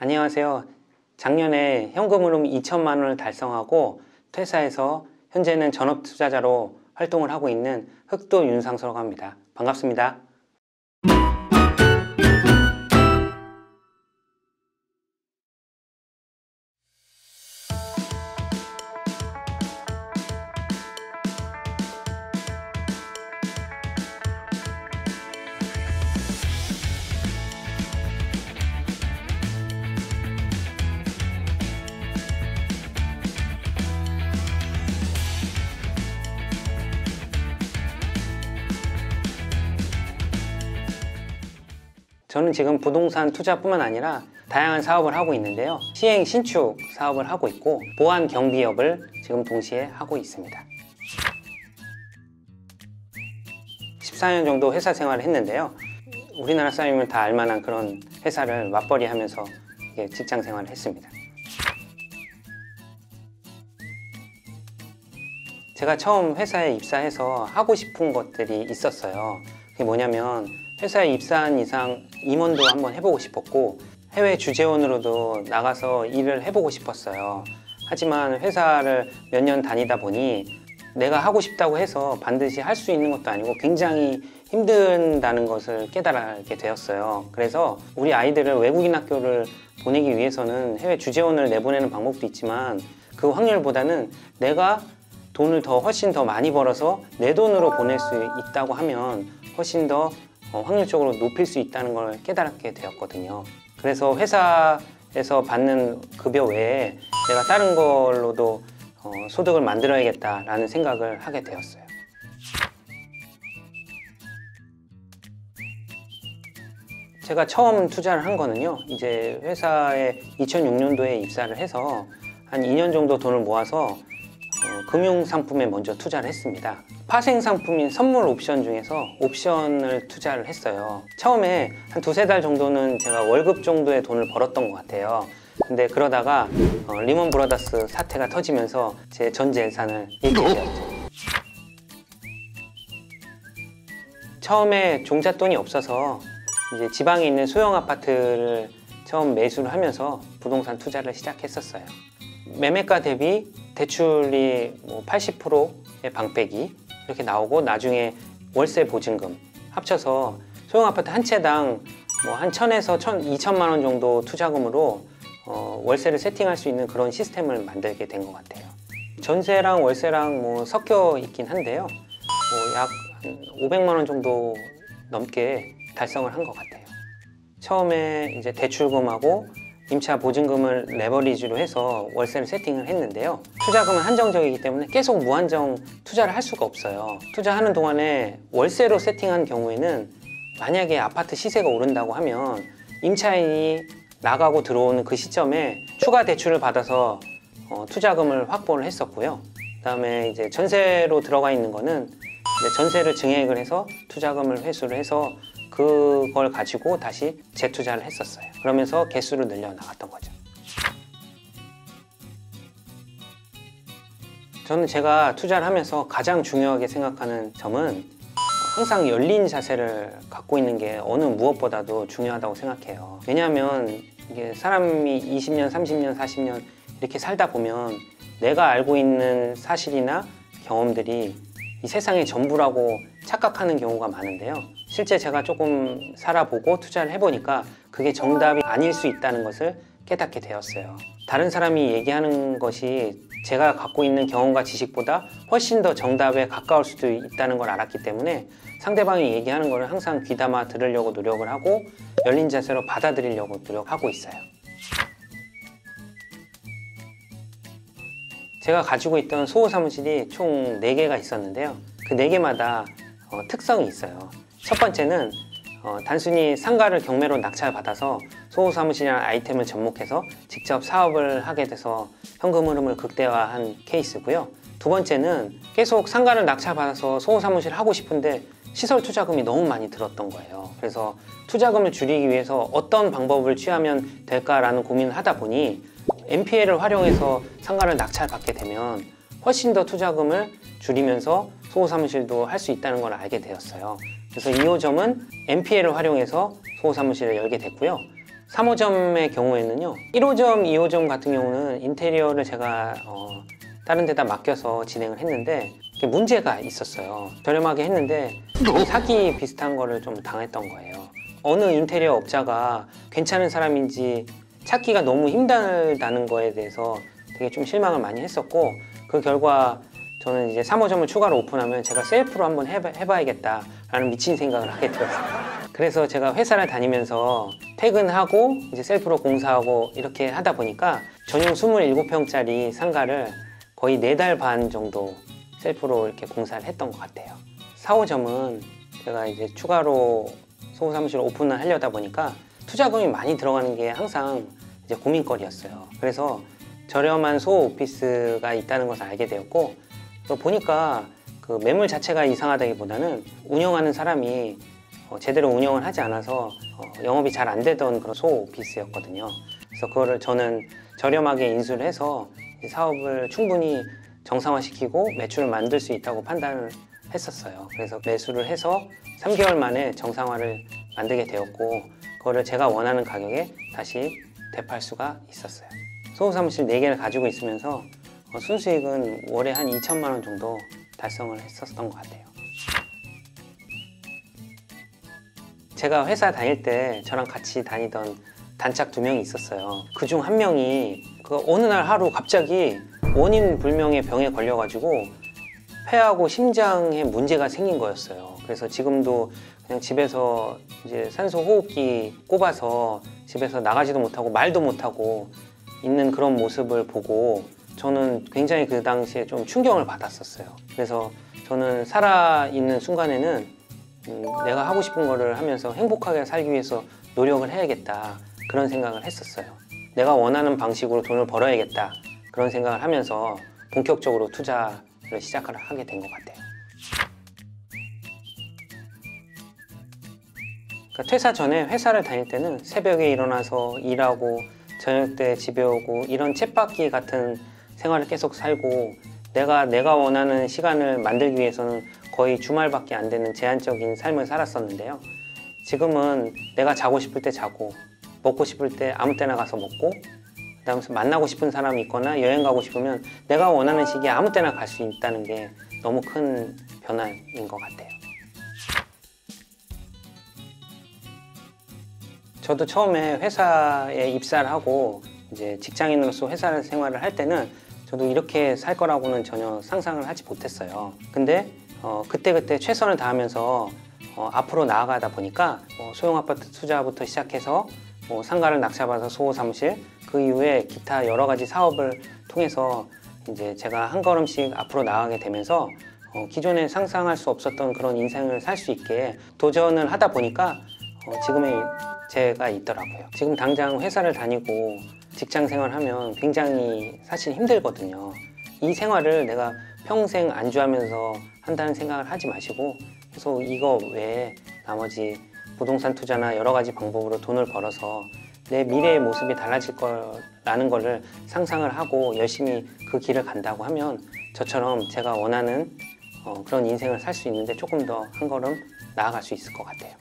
안녕하세요. 작년에 현금 흐름 2천만 원을 달성하고 퇴사해서 현재는 전업 투자자로 활동을 하고 있는 흑도 윤상수라고 합니다. 반갑습니다. 저는 지금 부동산 투자뿐만 아니라 다양한 사업을 하고 있는데요. 시행 신축 사업을 하고 있고 보안 경비업을 지금 동시에 하고 있습니다. 14년 정도 회사 생활을 했는데요. 우리나라 사람이면 다 알만한 그런 회사를 맞벌이 하면서 직장 생활을 했습니다. 제가 처음 회사에 입사해서 하고 싶은 것들이 있었어요. 그게 뭐냐면 회사에 입사한 이상 임원도 한번 해보고 싶었고 해외 주재원으로도 나가서 일을 해보고 싶었어요. 하지만 회사를 몇 년 다니다 보니 내가 하고 싶다고 해서 반드시 할 수 있는 것도 아니고 굉장히 힘든다는 것을 깨달게 되었어요. 그래서 우리 아이들을 외국인 학교를 보내기 위해서는 해외 주재원을 내보내는 방법도 있지만 그 확률보다는 내가 돈을 훨씬 더 많이 벌어서 내 돈으로 보낼 수 있다고 하면 훨씬 더 확률적으로 높일 수 있다는 걸 깨달게 되었거든요. 그래서 회사에서 받는 급여 외에 내가 다른 걸로도 소득을 만들어야겠다라는 생각을 하게 되었어요. 제가 처음 투자를 한 거는요, 이제 회사에 2006년도에 입사를 해서 한 2년 정도 돈을 모아서 금융상품에 먼저 투자를 했습니다. 파생상품인 선물 옵션 중에서 옵션을 투자를 했어요. 처음에 한 두세 달 정도는 제가 월급 정도의 돈을 벌었던 것 같아요. 근데 그러다가 리먼 브라더스 사태가 터지면서 제 전 재산을 잃게 되었죠. 처음에 종잣돈이 없어서 이제 지방에 있는 소형 아파트를 처음 매수를 하면서 부동산 투자를 시작했었어요. 매매가 대비 대출이 80%의 방빼기 이렇게 나오고 나중에 월세 보증금 합쳐서 소형 아파트 한 채당 한 1000에서 2천만 원 정도 투자금으로 월세를 세팅할 수 있는 그런 시스템을 만들게 된 것 같아요. 전세랑 월세랑 섞여 있긴 한데요. 약 500만 원 정도 넘게 달성을 한 것 같아요. 처음에 이제 대출금하고 임차 보증금을 레버리지로 해서 월세를 세팅을 했는데요. 투자금은 한정적이기 때문에 계속 무한정 투자를 할 수가 없어요. 투자하는 동안에 월세로 세팅한 경우에는 만약에 아파트 시세가 오른다고 하면 임차인이 나가고 들어오는 그 시점에 추가 대출을 받아서 투자금을 확보를 했었고요. 그다음에 이제 전세로 들어가 있는 거는 이제 전세를 증액을 해서 투자금을 회수를 해서 그걸 가지고 다시 재투자를 했었어요. 그러면서 개수를 늘려 나갔던 거죠. 저는 제가 투자를 하면서 가장 중요하게 생각하는 점은 항상 열린 자세를 갖고 있는 게 어느 무엇보다도 중요하다고 생각해요. 왜냐하면 이게 사람이 20년, 30년, 40년 이렇게 살다 보면 내가 알고 있는 사실이나 경험들이 이 세상의 전부라고 착각하는 경우가 많은데요. 실제 제가 조금 살아보고 투자를 해보니까 그게 정답이 아닐 수 있다는 것을 깨닫게 되었어요. 다른 사람이 얘기하는 것이 제가 갖고 있는 경험과 지식보다 훨씬 더 정답에 가까울 수도 있다는 걸 알았기 때문에 상대방이 얘기하는 거를 항상 귀담아 들으려고 노력을 하고 열린 자세로 받아들이려고 노력하고 있어요. 제가 가지고 있던 소호 사무실이 총 4개가 있었는데요. 그 4개마다 특성이 있어요. 첫 번째는 단순히 상가를 경매로 낙찰받아서 소호 사무실이라는 아이템을 접목해서 직접 사업을 하게 돼서 현금 흐름을 극대화한 케이스고요. 두 번째는 계속 상가를 낙찰받아서 소호 사무실을 하고 싶은데 시설 투자금이 너무 많이 들었던 거예요. 그래서 투자금을 줄이기 위해서 어떤 방법을 취하면 될까라는 고민을 하다 보니 NPL을 활용해서 상가를 낙찰받게 되면 훨씬 더 투자금을 줄이면서 소호 사무실도 할 수 있다는 걸 알게 되었어요. 그래서 2호점은 NPL을 활용해서 소호 사무실을 열게 됐고요. 3호점의 경우에는요, 1호점, 2호점 같은 경우는 인테리어를 제가 다른 데다 맡겨서 진행을 했는데 문제가 있었어요. 저렴하게 했는데 사기 비슷한 거를 좀 당했던 거예요. 어느 인테리어 업자가 괜찮은 사람인지 찾기가 너무 힘들다는 거에 대해서 되게 좀 실망을 많이 했었고, 그 결과 저는 이제 3호점을 추가로 오픈하면 제가 셀프로 한번 해봐야겠다라는 미친 생각을 하게 되었어요. 그래서 제가 회사를 다니면서 퇴근하고 이제 셀프로 공사하고 이렇게 하다 보니까 전용 27평짜리 상가를 거의 4달 반 정도 셀프로 이렇게 공사를 했던 것 같아요. 4호점은 제가 이제 추가로 소호 사무실을 오픈을 하려다 보니까 투자금이 많이 들어가는 게 항상 이제 고민거리였어요. 그래서 저렴한 소호 오피스가 있다는 것을 알게 되었고, 보니까 그 매물 자체가 이상하다기보다는 운영하는 사람이 제대로 운영을 하지 않아서 영업이 잘 안 되던 그런 소호 오피스였거든요. 그래서 그거를 저는 저렴하게 인수를 해서 사업을 충분히 정상화시키고 매출을 만들 수 있다고 판단을 했었어요. 그래서 매수를 해서 3개월 만에 정상화를 만들게 되었고, 그거를 제가 원하는 가격에 다시 되팔 수가 있었어요. 소호 사무실 4개를 가지고 있으면서 순수익은 월에 한 2천만 원 정도 달성을 했었던 것 같아요. 제가 회사 다닐 때 저랑 같이 다니던 단짝 2명이 있었어요. 그중 한 명이 어느 날 하루 갑자기 원인 불명의 병에 걸려가지고 폐하고 심장에 문제가 생긴 거였어요. 그래서 지금도 그냥 집에서 이제 산소 호흡기 꼽아서 집에서 나가지도 못하고 말도 못하고 있는 그런 모습을 보고 저는 굉장히 그 당시에 좀 충격을 받았었어요. 그래서 저는 살아있는 순간에는 내가 하고 싶은 거를 하면서 행복하게 살기 위해서 노력을 해야겠다, 그런 생각을 했었어요. 내가 원하는 방식으로 돈을 벌어야겠다, 그런 생각을 하면서 본격적으로 투자를 시작을 하게 된 것 같아요. 그러니까 퇴사 전에 회사를 다닐 때는 새벽에 일어나서 일하고 저녁 때 집에 오고 이런 쳇바퀴 같은 생활을 계속 살고, 내가 원하는 시간을 만들기 위해서는 거의 주말밖에 안 되는 제한적인 삶을 살았었는데요. 지금은 내가 자고 싶을 때 자고, 먹고 싶을 때 아무 때나 가서 먹고, 그다음에 만나고 싶은 사람이 있거나 여행 가고 싶으면 내가 원하는 시기에 아무 때나 갈 수 있다는 게 너무 큰 변화인 것 같아요. 저도 처음에 회사에 입사를 하고 이제 직장인으로서 회사 생활을 할 때는 저도 이렇게 살 거라고는 전혀 상상을 하지 못했어요. 근데 그때그때 최선을 다하면서 앞으로 나아가다 보니까 소형 아파트 투자부터 시작해서 상가를 낙찰받아서 소호 사무실, 그 이후에 기타 여러 가지 사업을 통해서 이제 제가 한 걸음씩 앞으로 나아가게 되면서 기존에 상상할 수 없었던 그런 인생을 살 수 있게 도전을 하다 보니까 지금의 제가 있더라고요. 지금 당장 회사를 다니고 직장 생활하면 굉장히 사실 힘들거든요. 이 생활을 내가 평생 안주하면서 한다는 생각을 하지 마시고, 계속 이거 외에 나머지 부동산 투자나 여러 가지 방법으로 돈을 벌어서 내 미래의 모습이 달라질 거라는 거를 상상을 하고 열심히 그 길을 간다고 하면 저처럼 제가 원하는 그런 인생을 살 수 있는데 조금 더 한 걸음 나아갈 수 있을 것 같아요.